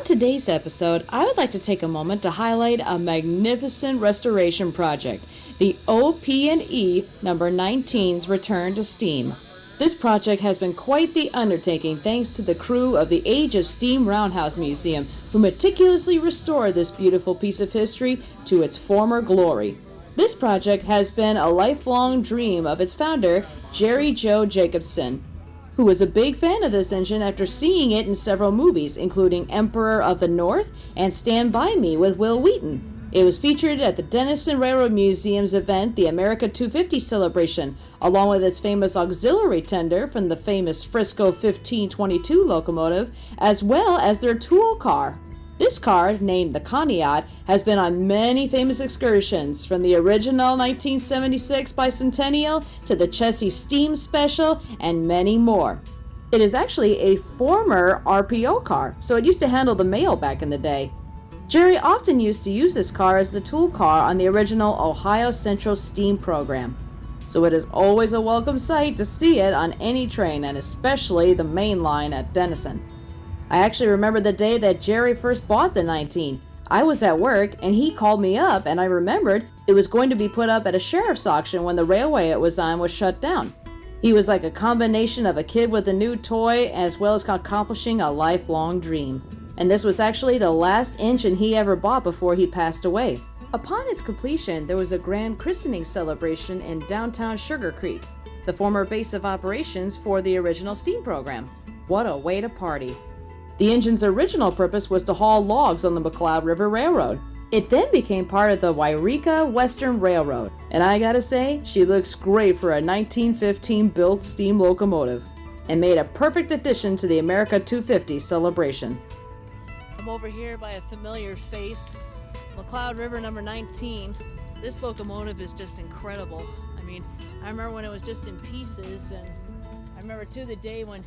today's episode, I would like to take a moment to highlight a magnificent restoration project, the OP&E number 19's return to steam. This project has been quite the undertaking thanks to the crew of the Age of Steam Roundhouse Museum, who meticulously restored this beautiful piece of history to its former glory. This project has been a lifelong dream of its founder, Jerry Joe Jacobson, who was a big fan of this engine after seeing it in several movies, including Emperor of the North and Stand By Me with Will Wheaton. It was featured at the Denison Railroad Museum's event, the America 250 celebration, along with its famous auxiliary tender from the famous Frisco 1522 locomotive, as well as their tool car. This car, named the Conneaut, has been on many famous excursions, from the original 1976 bicentennial to the Chessie Steam Special, and many more. It is actually a former RPO car, so it used to handle the mail back in the day. Jerry often used to use this car as the tool car on the original Ohio Central Steam program, so it is always a welcome sight to see it on any train, and especially the main line at Denison. I actually remember the day that Jerry first bought the 19. I was at work and he called me up, and I remembered it was going to be put up at a sheriff's auction when the railway it was on was shut down. He was like a combination of a kid with a new toy as well as accomplishing a lifelong dream. And this was actually the last engine he ever bought before he passed away. Upon its completion, there was a grand christening celebration in downtown Sugar Creek, the former base of operations for the original steam program. What a way to party. The engine's original purpose was to haul logs on the McCloud River Railroad. It then became part of the Wairika Western Railroad, and I gotta say, she looks great for a 1915 built steam locomotive, and made a perfect addition to the America 250 celebration. I'm over here by a familiar face, McCloud River number 19. This locomotive is just incredible. I mean, I remember when it was just in pieces, and I remember too the day when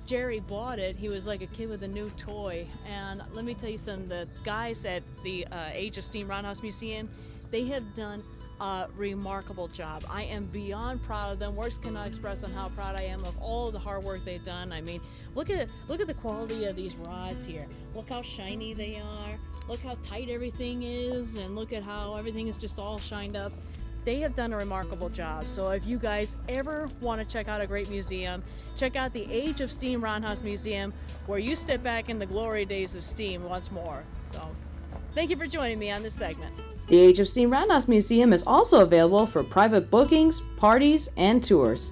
Jerry bought it, he was like a kid with a new toy. And let me tell you something, the guys at the Age of Steam Roundhouse Museum, they have done a remarkable job. I am beyond proud of them. Words cannot express on how proud I am of all the hard work they've done. I mean, look at the quality of these rods here. Look how shiny they are. Look how tight everything is, and look at how everything is just all shined up. They have done a remarkable job. So if you guys ever want to check out a great museum, check out the Age of Steam Roundhouse Museum, where you step back in the glory days of steam once more. So thank you for joining me on this segment. The Age of Steam Roundhouse Museum is also available for private bookings, parties, and tours.